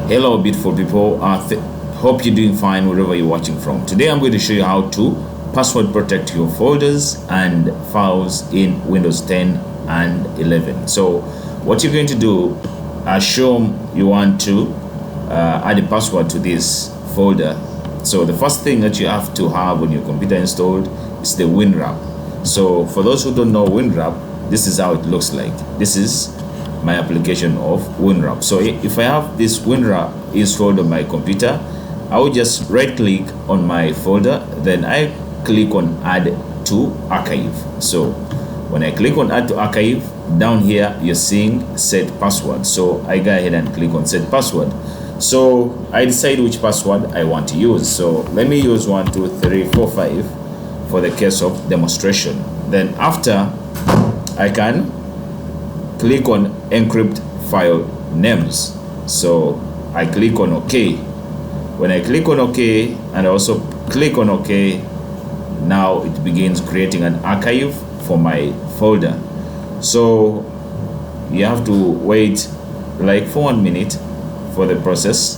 Hello beautiful people, hope you're doing fine wherever you're watching from. Today I'm going to show you how to password protect your folders and files in Windows 10 and 11. So what you're going to do, assume you want to add a password to this folder. So the first thing that you have to have on your computer installed is the WinRAR. So for those who don't know WinRAR, this is how it looks like. This is my application of WinRAR. So if I have this WinRAR installed on my computer, I will just right click on my folder, then I click on add to archive. So when I click on add to archive, down here you're seeing set password. So I go ahead and click on set password. So I decide which password I want to use. So let me use 12345 for the case of demonstration. Then after, I can click on encrypt file names. So I click on OK. When I click on OK and also click on OK, now it begins creating an archive for my folder. So you have to wait like for 1 minute for the process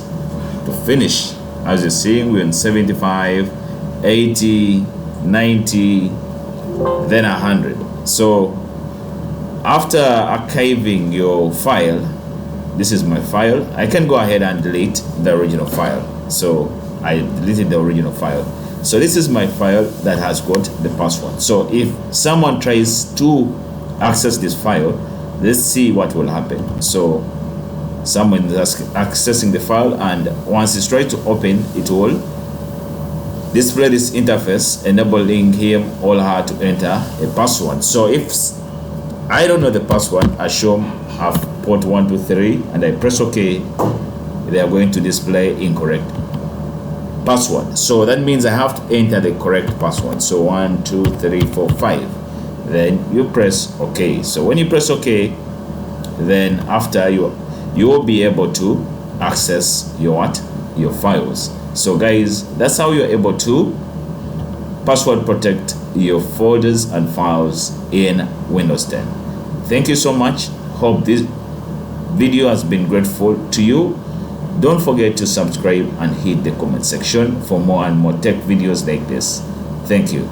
to finish. As you're seeing, we're in 75, 80, 90, then 100. So after archiving your file, this is my file, I can go ahead and delete the original file. So I deleted the original file. So this is my file that has got the password. So if someone tries to access this file, let's see what will happen. So someone is accessing the file, and once it's tried to open, it will display this interface enabling him or her to enter a password. So if I don't know the password, assume I've put 123 and I press OK, they are going to display incorrect password. So that means I have to enter the correct password. So 1 2 3 4 5, then you press OK. So when you press OK, then after you will be able to access your files. So guys, that's how you're able to password protect your folders and files in Windows 10. Thank you so much. Hope this video has been grateful to you. Don't forget to subscribe and hit the comment section for more and more tech videos like this. Thank you.